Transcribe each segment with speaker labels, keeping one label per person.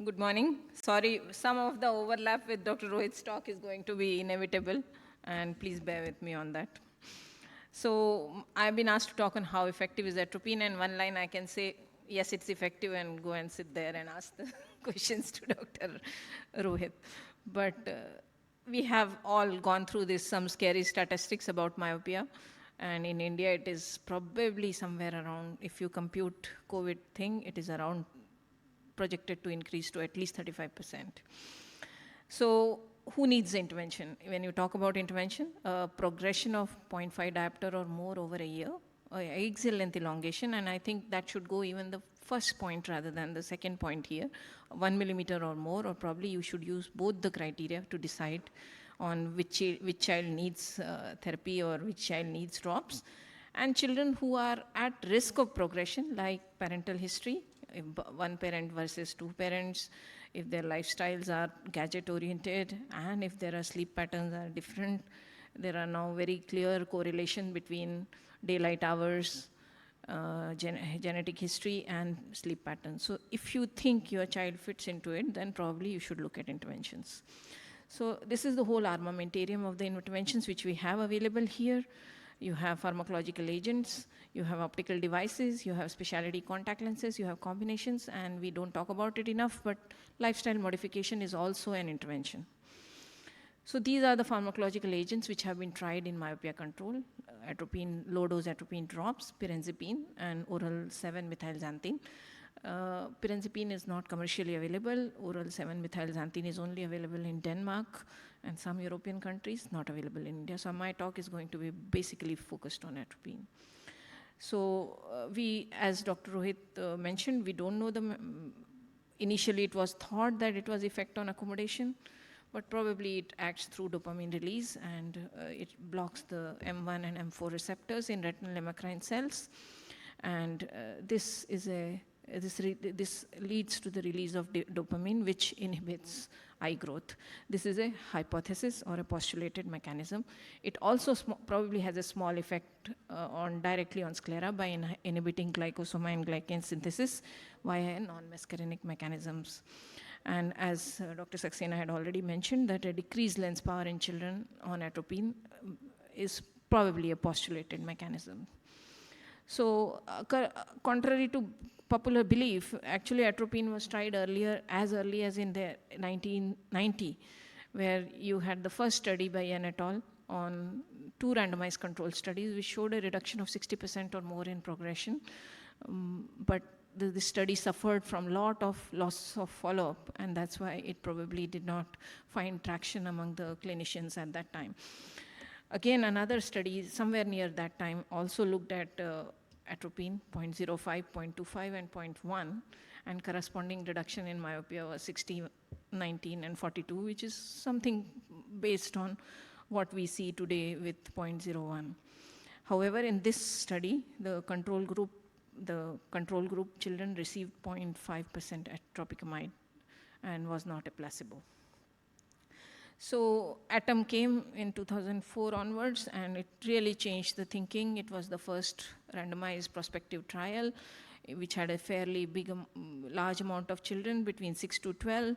Speaker 1: Good morning. Sorry, some of the overlap with Dr. Rohit's talk is going to be inevitable, and please bear with me on that. So I've been asked to talk on how effective is atropine, and one line I can say, yes, it's effective, and go and sit there and ask the questions to Dr. Rohit. But we have all gone through this, some scary statistics about myopia. And in India, it is probably somewhere around, if you compute COVID thing, it is around projected to increase to at least 35%. So who needs the intervention? When you talk about intervention, progression of 0.5 diopter or more over a year, axial length elongation, and I think that should go even the first point rather than the second point here, 1 millimeter or more, or probably you should use both the criteria to decide on which child needs therapy or which child needs drops. And children who are at risk of progression, like parental history, if one parent versus two parents, if their lifestyles are gadget oriented, and if their sleep patterns are different. There are now very clear correlation between daylight hours, genetic history, and sleep patterns. So if you think your child fits into it, then probably you should look at interventions. So this is the whole armamentarium of the interventions which we have available here. You have pharmacological agents, you have optical devices, you have specialty contact lenses, you have combinations, and we don't talk about it enough, but lifestyle modification is also an intervention. So these are the pharmacological agents which have been tried in myopia control: atropine, low-dose atropine drops, pirenzepine, and oral 7-methylxanthine. Pirenzepine is not commercially available. Oral 7-methylxanthine is only available in Denmark and some European countries, not available in India. So my talk is going to be basically focused on atropine. So we, as Dr. Rohit mentioned, we don't know initially it was thought that it was effect on accommodation, but probably it acts through dopamine release, and it blocks the M1 and M4 receptors in retinal hemacrine cells. And this leads to the release of dopamine, which inhibits eye growth. This is a hypothesis or a postulated mechanism. It also probably has a small effect directly on sclera by inhibiting glycosoma and glycan synthesis via non-muscarinic mechanisms. And as Dr. Saxena had already mentioned, that a decreased lens power in children on atropine is probably a postulated mechanism. So contrary to popular belief, actually atropine was tried as early as in the 1990, where you had the first study by Yen et al. On 2 randomized control studies, which showed a reduction of 60% or more in progression. But the study suffered from lot of loss of follow-up, and that's why it probably did not find traction among the clinicians at that time. Again, another study somewhere near that time also looked at atropine 0.05, 0.25, and 0.1, and corresponding reduction in myopia was 60, 19, and 42, which is something based on what we see today with 0.01. However, in this study, the control group children received 0.5% atropicamide and was not a placebo. So ATOM came in 2004 onwards, and it really changed the thinking. It was the first randomized prospective trial, which had a fairly large amount of children between 6 to 12,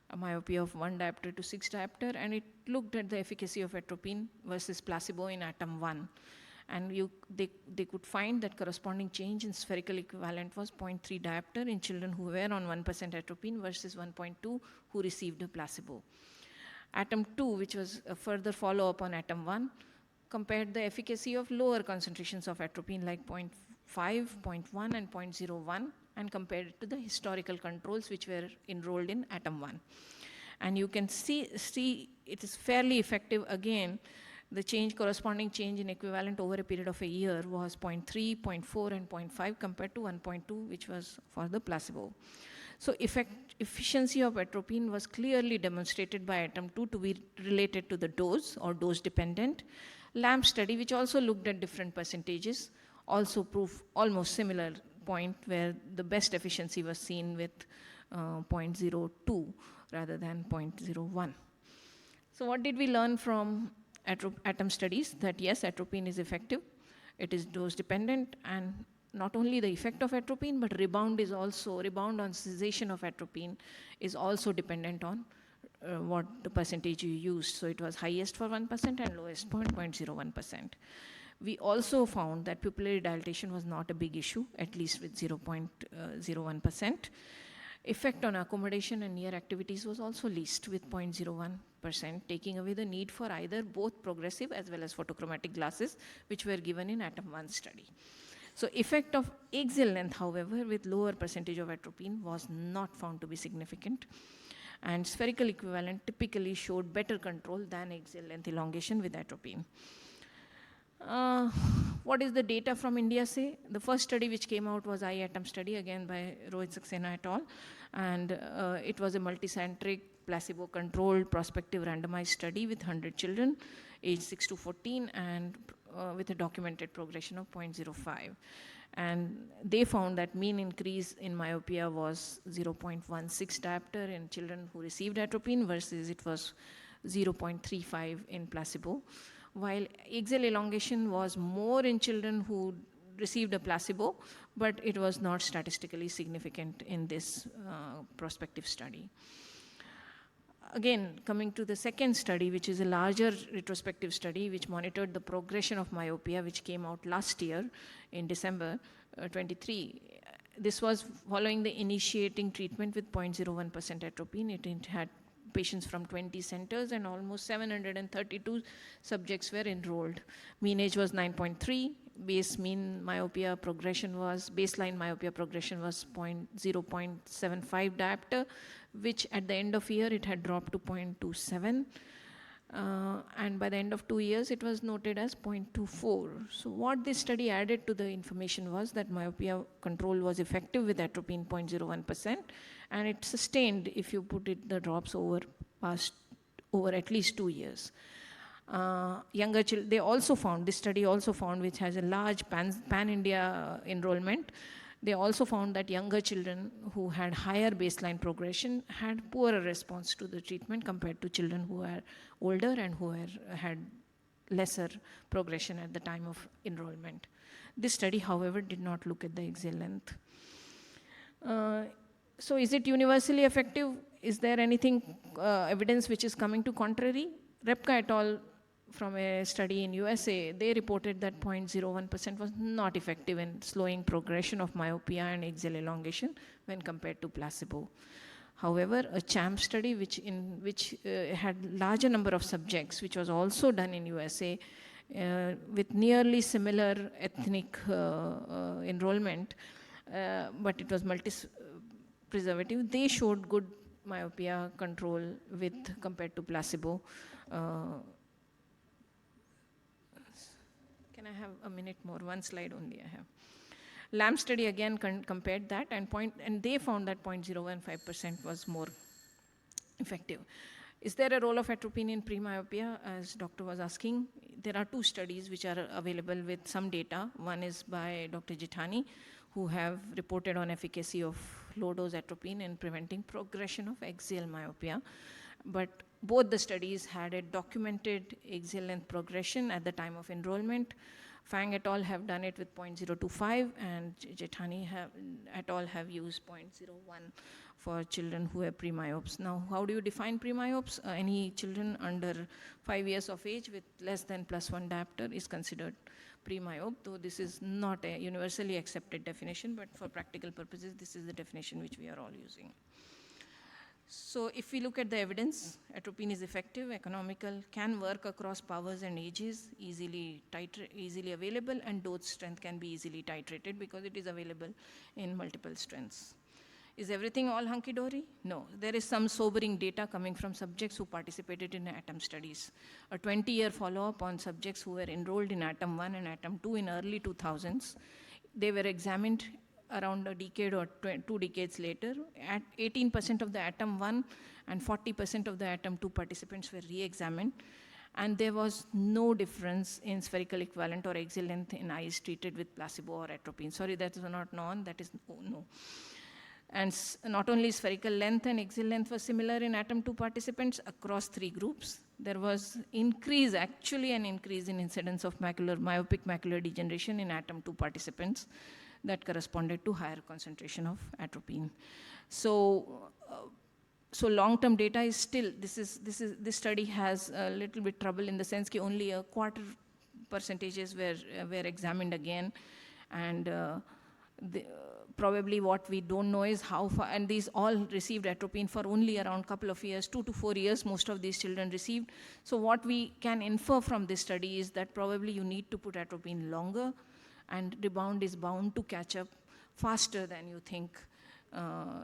Speaker 1: a myopia of 1 diopter to 6 diopter, and it looked at the efficacy of atropine versus placebo in ATOM 1. And they could find that corresponding change in spherical equivalent was 0.3 diopter in children who were on 1% atropine versus 1.2 who received a placebo. ATOM 2, which was a further follow-up on ATOM 1, compared the efficacy of lower concentrations of atropine like 0.5, 0.1, and 0.01, and compared it to the historical controls which were enrolled in ATOM 1. And you can see it is fairly effective again. The corresponding change in equivalent over a period of a year was 0.3, 0.4, and 0.5 compared to 1.2, which was for the placebo. So efficiency of atropine was clearly demonstrated by ATOM 2 to be related to the dose or dose dependent. LAMP study, which also looked at different percentages, also proved almost similar point where the best efficiency was seen with 0.02 rather than 0.01. So what did we learn from ATOM studies? That yes, atropine is effective, it is dose dependent, and not only the effect of atropine, but rebound on cessation of atropine is also dependent on what the percentage you used. So it was highest for 1% and lowest 0.01%. We also found that pupillary dilatation was not a big issue, at least with 0.01%. Effect on accommodation and near activities was also least with 0.01%, taking away the need for either both progressive as well as photochromatic glasses, which were given in ATOM-1 study. So effect of axial length, however, with lower percentage of atropine was not found to be significant. And spherical equivalent typically showed better control than axial length elongation with atropine. What is the data from India say? The first study which came out was ATOM study, again by Rohit Saxena et al. And it was a multicentric, placebo-controlled, prospective randomized study with 100 children, aged 6 to 14, and with a documented progression of 0.05. And they found that mean increase in myopia was 0.16 diopter in children who received atropine versus it was 0.35 in placebo. While axial elongation was more in children who received a placebo, but it was not statistically significant in this prospective study. Again, coming to the second study, which is a larger retrospective study, which monitored the progression of myopia, which came out last year in December 23. This was following the initiating treatment with 0.01% atropine. It had patients from 20 centers and almost 732 subjects were enrolled. Mean age was 9.3. Baseline myopia progression was 0.75 diopter, which at the end of year it had dropped to 0.27. And by the end of 2 years, it was noted as 0.24. So what this study added to the information was that myopia control was effective with atropine 0.01%, and it sustained if you put the drops over at least 2 years. Younger children, they also found, this study also found, which has a large pan-India enrollment, they also found that younger children who had higher baseline progression had poorer response to the treatment compared to children who are older and who had lesser progression at the time of enrollment. This study, however, did not look at the axial length. So is it universally effective? Is there anything, evidence which is coming to contrary? Repka et al. From a study in USA, they reported that 0.01% was not effective in slowing progression of myopia and axial elongation when compared to placebo. However, a CHAMP study which had larger number of subjects, which was also done in USA with nearly similar ethnic enrollment, but it was multi-preservative, they showed good myopia control compared to placebo. Can I have a minute more? One slide only I have. LAMP study again compared that and they found that 0.015% was more effective. Is there a role of atropine in pre-myopia, as doctor was asking? There are 2 studies which are available with some data. One is by Dr. Jethani, who have reported on efficacy of low-dose atropine in preventing progression of axial myopia. But both the studies had a documented axial length progression at the time of enrollment. Fang et al. Have done it with 0.025, and Jethani et al. Have used 0.01 for children who have pre-myopes. Now, how do you define pre-myopes? Any children under 5 years of age with less than +1 diopter is considered pre-myope, though this is not a universally accepted definition, but for practical purposes, this is the definition which we are all using. So if we look at the evidence, atropine is effective, economical, can work across powers and ages, easily available, and dose strength can be easily titrated because it is available in multiple strengths. Is everything all hunky-dory? No. There is some sobering data coming from subjects who participated in ATOM studies. A 20-year follow-up on subjects who were enrolled in ATOM-1 and ATOM-2 in early 2000s. They were examined around a decade or 2 decades later. At 18% of the ATOM-1 and 40% of the ATOM-2 participants were re-examined, and there was no difference in spherical equivalent or axial length in eyes treated with placebo or atropine. Sorry, that is not known, that is no. And not only spherical length and axial length was similar in ATOM-2 participants across 3 groups. There was actually an increase in incidence of myopic macular degeneration in ATOM-2 participants, that corresponded to higher concentration of atropine. So, so long-term data is still, this study has a little bit trouble in the sense that only a quarter percentages were examined again, and probably what we don't know is how far, and these all received atropine for only around a couple of years, 2 to 4 years most of these children received. So what we can infer from this study is that probably you need to put atropine longer, and rebound is bound to catch up faster than you think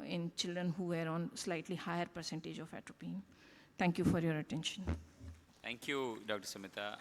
Speaker 1: in children who were on slightly higher percentage of atropine. Thank you for your attention.
Speaker 2: Thank you, Dr. Sumita.